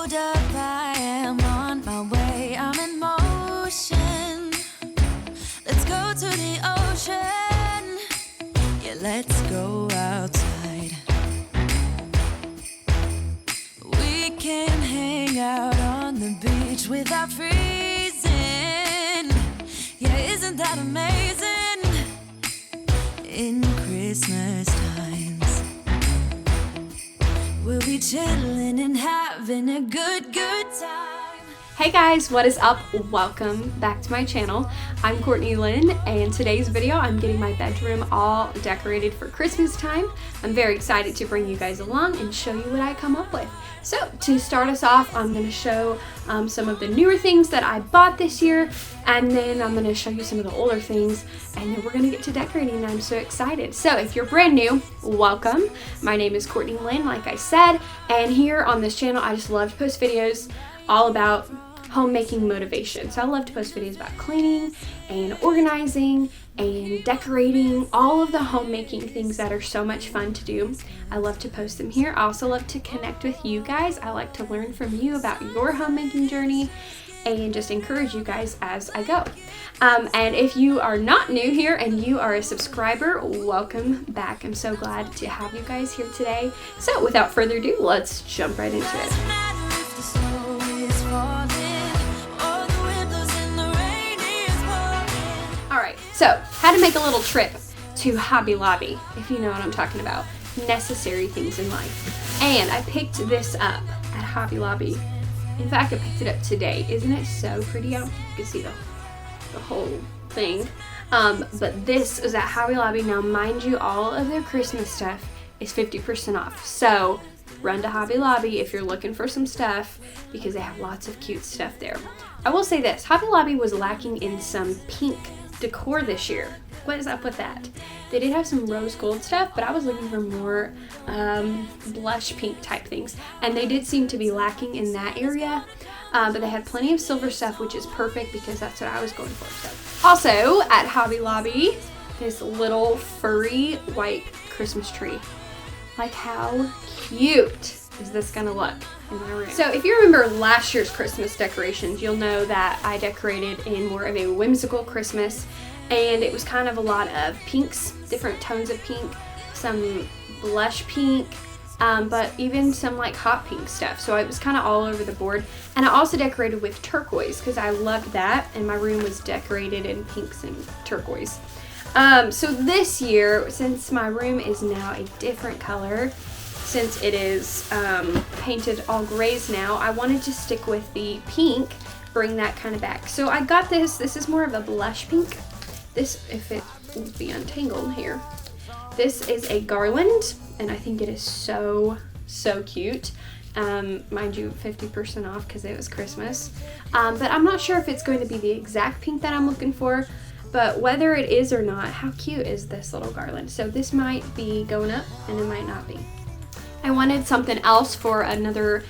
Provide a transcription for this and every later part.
Hold up, I am on my way, I'm in motion. Let's go to the ocean. Yeah, let's go outside. We can hang out on the beach without freezing. Yeah, isn't that amazing? In Christmas times, we'll be chilling and having a good time. Hey guys, what is up? Welcome back to my channel. I'm Courtney Lynn, and today's video I'm getting my bedroom all decorated for Christmas time. I'm very excited to bring you guys along and show you what I come up with. So to start us off, I'm going to show some of the newer things that I bought this year, and then I'm going to show you some of the older things, and then we're going to get to decorating, and I'm so excited. So if you're brand new, welcome. My name is Courtney Lynn, like I said, and here on this channel I just love to post videos all about homemaking motivation. So I love to post videos about cleaning and organizing and decorating, all of the homemaking things that are so much fun to do. I love to post them here. I also love to connect with you guys. I like to learn from you about your homemaking journey and just encourage you guys as I go. And if you are not new here and you are a subscriber, welcome back. I'm so glad to have you guys here today. So without further ado, let's jump right into it. Alright, so how to make a little trip to Hobby Lobby, if you know what I'm talking about. Necessary things in life. And I picked this up at Hobby Lobby. In fact, I picked it up today. Isn't it so pretty? I don't think you can see the whole thing. But this is at Hobby Lobby. Now, mind you, all of their Christmas stuff is 50% off. So run to Hobby Lobby if you're looking for some stuff, because they have lots of cute stuff there. I will say this, Hobby Lobby was lacking in some pink decor this year. What is up with that? They did have some rose gold stuff, but I was looking for more blush pink type things, and they did seem to be lacking in that area. But they had plenty of silver stuff, which is perfect because that's what I was going for. So also at Hobby Lobby, this little furry white Christmas tree. Like, how cute is this gonna look in my room? So if you remember last year's Christmas decorations, you'll know that I decorated in more of a whimsical Christmas, and it was kind of a lot of pinks, different tones of pink, some blush pink, but even some like hot pink stuff. So it was kind of all over the board. And I also decorated with turquoise because I loved that, and my room was decorated in pinks and turquoise. So this year, since my room is now a different color, since it is painted all grays now, I wanted to stick with the pink, bring that kind of back. So I got this is more of a blush pink. This, if it will be untangled here, this is a garland, and I think it is so cute. Mind you, 50% off because it was Christmas. But I'm not sure if it's going to be the exact pink that I'm looking for. But whether it is or not, how cute is this little garland? So this might be going up and it might not be. I wanted something else for another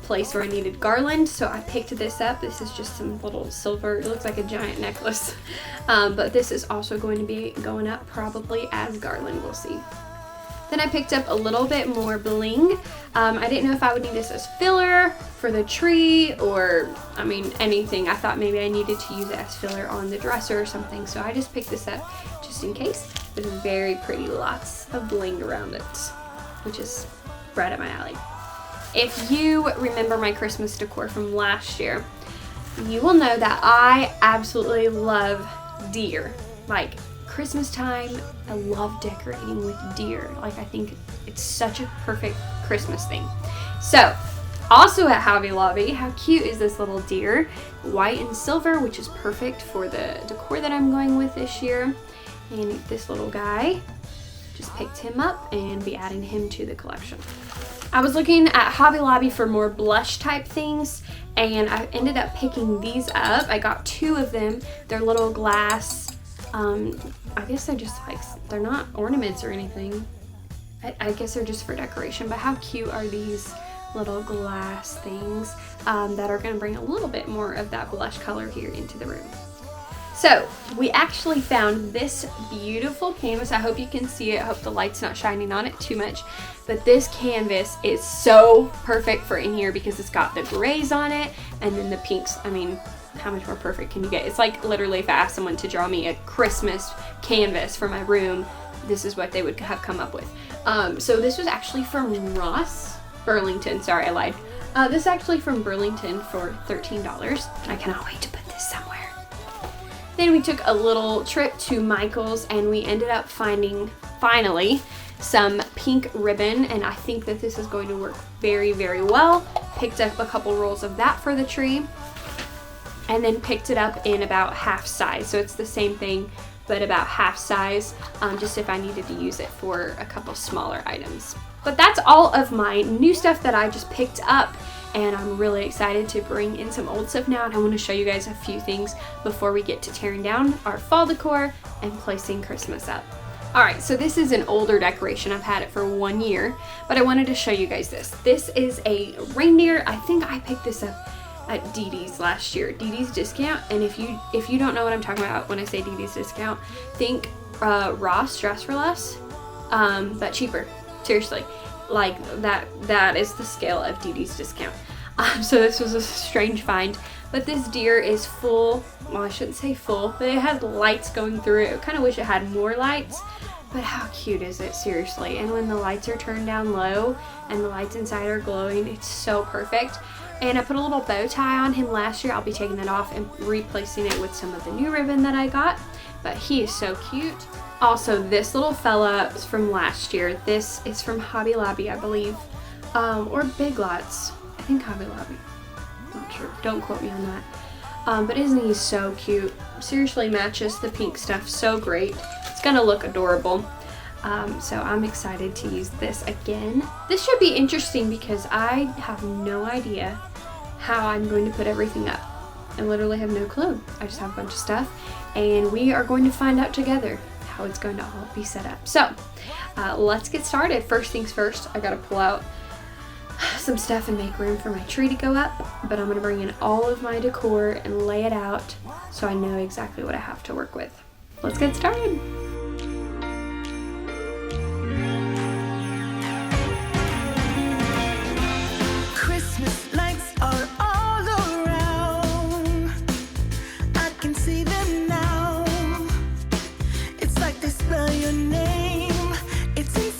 place where I needed garland, so I picked this up. This is just some little silver, it looks like a giant necklace. But this is also going to be going up probably as garland, we'll see. Then I picked up a little bit more bling. I didn't know if I would need this as filler for the tree or, I mean, anything. I thought maybe I needed to use it as filler on the dresser or something, so I just picked this up just in case. It's very pretty, lots of bling around it, which is right up my alley. If you remember my Christmas decor from last year, you will know that I absolutely love deer. Like, Christmas time, I love decorating with deer. Like, I think it's such a perfect Christmas thing. So, also at Hobby Lobby, how cute is this little deer? White and silver, which is perfect for the decor that I'm going with this year. And this little guy, just picked him up and be adding him to the collection. I was looking at Hobby Lobby for more blush type things, and I ended up picking these up. I got two of them. They're little glass, I guess they're just like, they're not ornaments or anything. I guess they're just for decoration, but how cute are these little glass things that are going to bring a little bit more of that blush color here into the room. So we actually found this beautiful canvas. I hope you can see it. I hope the light's not shining on it too much. But this canvas is so perfect for in here because it's got the grays on it and then the pinks. I mean, how much more perfect can you get? It's like literally if I asked someone to draw me a Christmas canvas for my room, this is what they would have come up with. So this was actually from Burlington. Sorry, I lied. This is actually from Burlington for $13. I cannot wait to put this somewhere. Then we took a little trip to Michael's and we ended up finding, finally, some pink ribbon, and I think that this is going to work very, very well. Picked up a couple rolls of that for the tree and then picked it up in about half size. So it's the same thing, but about half size, just if I needed to use it for a couple smaller items. But that's all of my new stuff that I just picked up, and I'm really excited to bring in some old stuff now, and I want to show you guys a few things before we get to tearing down our fall decor and placing Christmas up. Alright, so this is an older decoration. I've had it for 1 year, but I wanted to show you guys this. This is a reindeer. I think I picked this up at DD's last year, DD's Discount, and if you don't know what I'm talking about when I say DD's Discount, think Ross Dress for Less, but cheaper. Seriously, like that is the scale of DD's Discount. So this was a strange find, but this deer is full. Well, I shouldn't say full, but it had lights going through it. I kind of wish it had more lights, but how cute is it, seriously? And when the lights are turned down low and the lights inside are glowing, it's so perfect. And I put a little bow tie on him last year. I'll be taking that off and replacing it with some of the new ribbon that I got, but he is so cute. Also, this little fella is from last year. This is from Hobby Lobby, I believe, or Big Lots. I think Hobby Lobby. Not sure. Don't quote me on that. But isn't he so cute? Seriously matches the pink stuff so great. It's gonna look adorable. So I'm excited to use this again. This should be interesting because I have no idea how I'm going to put everything up. I literally have no clue. I just have a bunch of stuff, and we are going to find out together how it's going to all be set up. So let's get started. First things first, I gotta pull out some stuff and make room for my tree to go up, but I'm gonna bring in all of my decor and lay it out so I know exactly what I have to work with. Let's get started. Christmas lights are all around. I can see them now. It's like they spell your name. It's insane.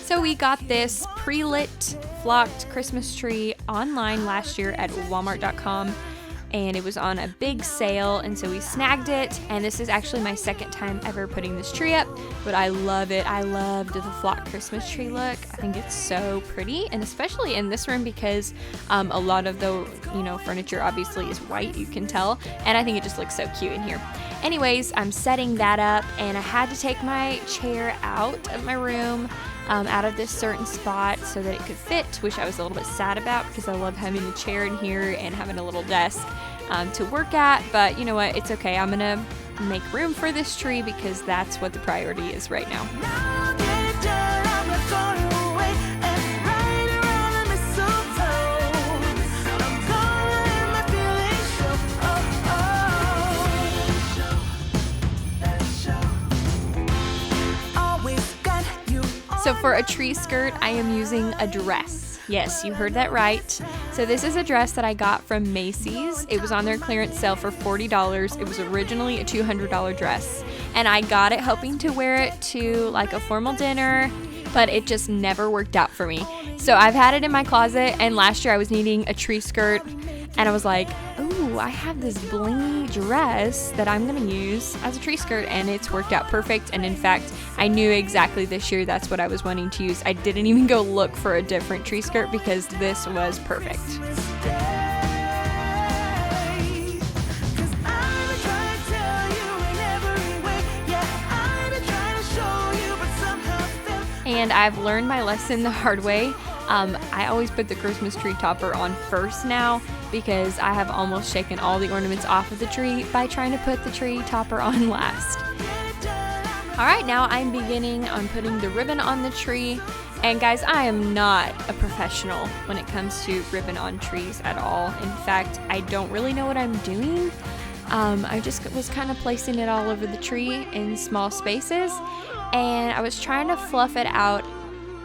So we got this pre-lit flocked Christmas tree online last year at walmart.com, and it was on a big sale, and so we snagged it. And this is actually my second time ever putting this tree up, but I love it. I loved the flocked Christmas tree look. I think it's so pretty, and especially in this room because a lot of the furniture obviously is white, you can tell, and I think it just looks so cute in here. Anyways, I'm setting that up, and I had to take my chair out of my room, out of this certain spot so that it could fit, which I was a little bit sad about because I love having a chair in here and having a little desk to work at. But you know what, it's okay. I'm gonna make room for this tree because that's what the priority is right now. So for a tree skirt, I am using a dress. Yes, you heard that right. So this is a dress that I got from Macy's. It was on their clearance sale for $40. It was originally a $200 dress. And I got it hoping to wear it to like a formal dinner, but it just never worked out for me. So I've had it in my closet, and last year I was needing a tree skirt, and I was like, ooh, I have this blingy dress that I'm gonna use as a tree skirt, and it's worked out perfect. And in fact, I knew exactly this year that's what I was wanting to use. I didn't even go look for a different tree skirt because this was perfect. And I've learned my lesson the hard way. I always put the Christmas tree topper on first now because I have almost shaken all the ornaments off of the tree by trying to put the tree topper on last. Alright, now I'm beginning on putting the ribbon on the tree, And guys, I am not a professional when it comes to ribbon on trees at all. In fact, I don't really know what I'm doing. I just was kind of placing it all over the tree in small spaces, and I was trying to fluff it out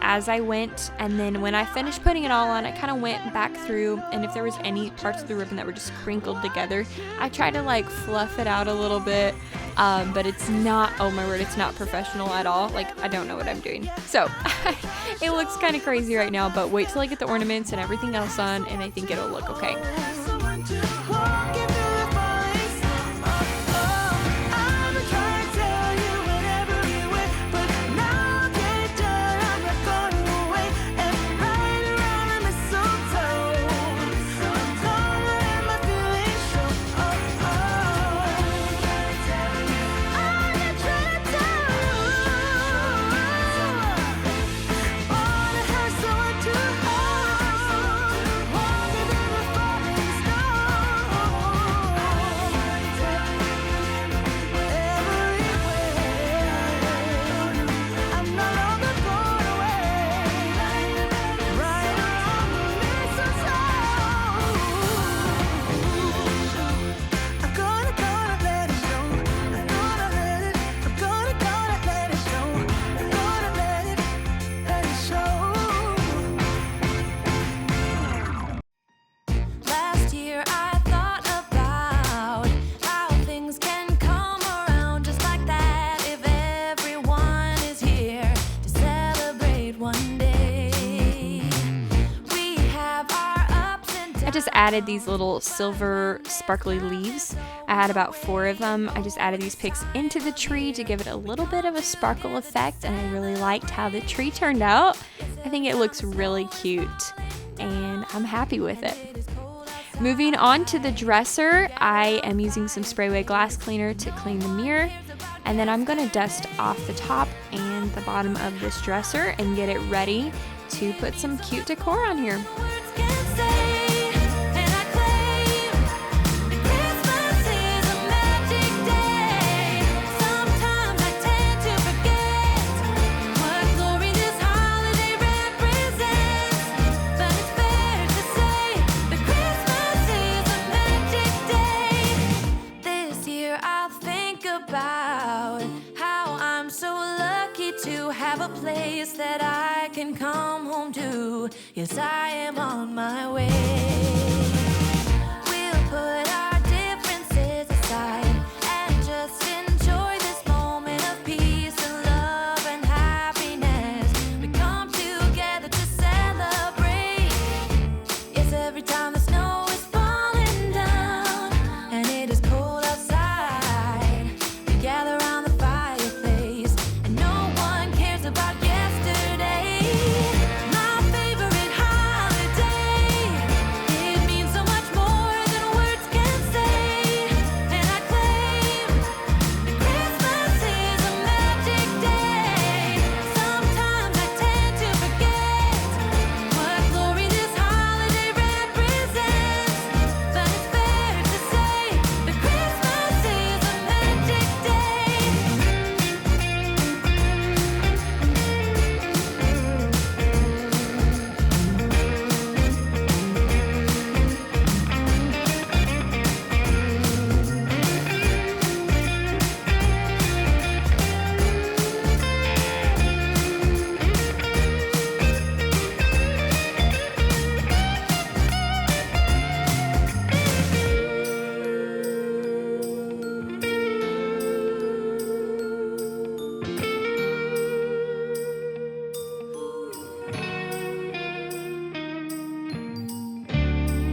as I went, and then when I finished putting it all on, I kind of went back through, and if there was any parts of the ribbon that were just crinkled together, I tried to like fluff it out a little bit, but it's not, oh my word, it's not professional at all. Like, I don't know what I'm doing. So it looks kind of crazy right now, but wait till I get the ornaments and everything else on, and I think it'll look okay. Just added these little silver sparkly leaves. I had about 4 of them. I just added these picks into the tree to give it a little bit of a sparkle effect, and I really liked how the tree turned out. I think it looks really cute, and I'm happy with it. Moving on to the dresser, I am using some Sprayway glass cleaner to clean the mirror, and then I'm going to dust off the top and the bottom of this dresser and get it ready to put some cute decor on here. That I can come home to. Yes, I am on my way. We'll put our differences aside and just enjoy this moment of peace and love and happiness. We come together to celebrate. Yes, every time the snow is falling down and it is cold outside, we gather around the fireplace and no one cares about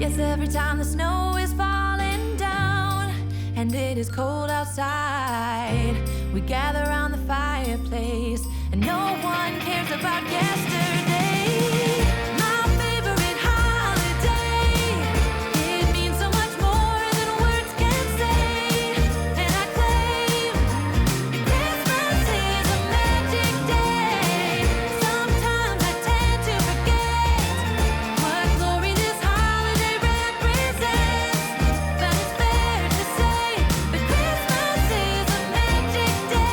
Yes, every time the snow is falling down and it is cold outside, we gather around the fireplace and no one cares about yesterday. My favorite holiday, it means so much more than words can say. And I claim Christmas is a magic day. Sometimes I tend to forget what glory this holiday represents, but it's fair to say that Christmas is a magic day.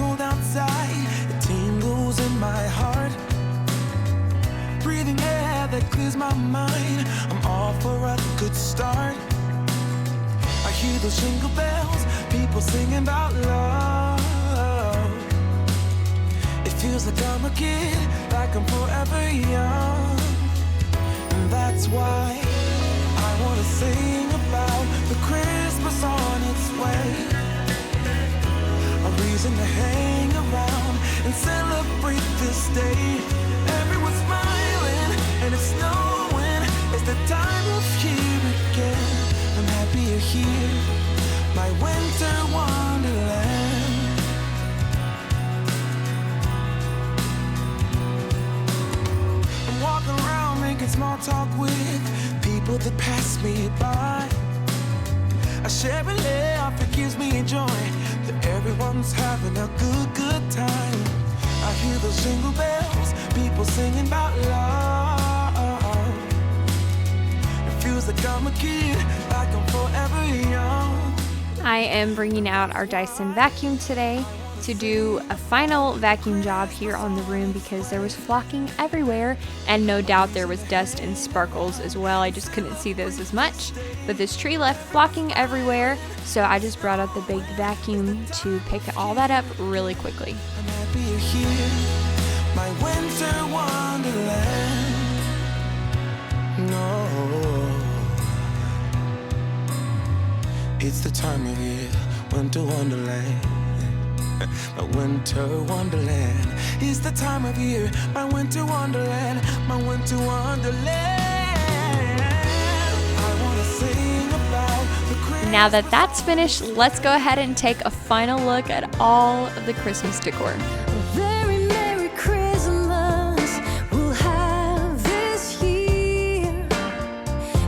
cold outside, it tingles in my heart. Breathing air that clears my mind, I'm all for a good start. I hear those jingle bells, people singing about love. It feels like I'm a kid, like I'm forever young. And that's why I wanna sing about the Christmas on its way. A reason to hang around and celebrate this day. Everyone's smiling and it's snowing. It's the time of year again. I'm happy you're here, my winter wonderland. I'm walking around making small talk with people that pass me by. I share a laugh, it gives me joy that everyone's having a good time. I hear those jingle bells, people singing about love. It feels like I'm a kid, like I'm forever young. I am bringing out our Dyson vacuum today to do a final vacuum job here on the room because there was flocking everywhere, and no doubt there was dust and sparkles as well. I just couldn't see those as much, but this tree left flocking everywhere, so I just brought out the big vacuum to pick all that up really quickly. I'm happy you're here, my winter wonderland. No, it's the time of year, winter wonderland. My winter wonderland is the time of year. My winter wonderland, my winter wonderland. I wanna sing about the Christmas. Now that that's finished, let's go ahead and take a final look at all of the Christmas decor. Very Merry Christmas we'll have this year.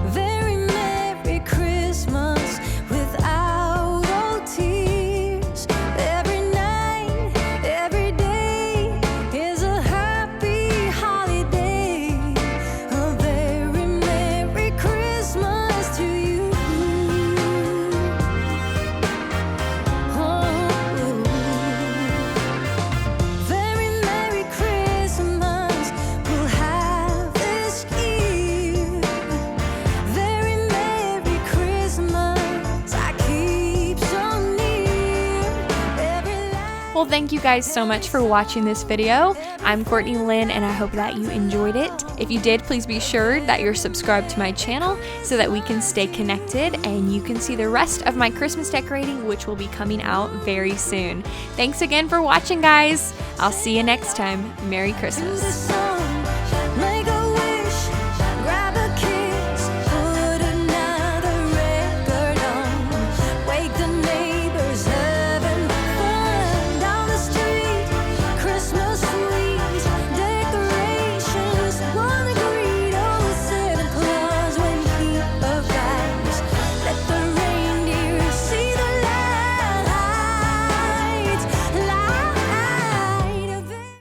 Very Merry Christmas without all tears. Every night, every day is a happy holiday. A very Merry Christmas to you. Oh, very Merry Christmas we'll have this year. Very Merry Christmas I keep so near. Every life. Well, thank you guys so much for watching this video. I'm Courtney Lynn, and I hope that you enjoyed it. If you did, please be sure that you're subscribed to my channel so that we can stay connected and you can see the rest of my Christmas decorating, which will be coming out very soon. Thanks again for watching, guys. I'll see you next time. Merry Christmas. The sun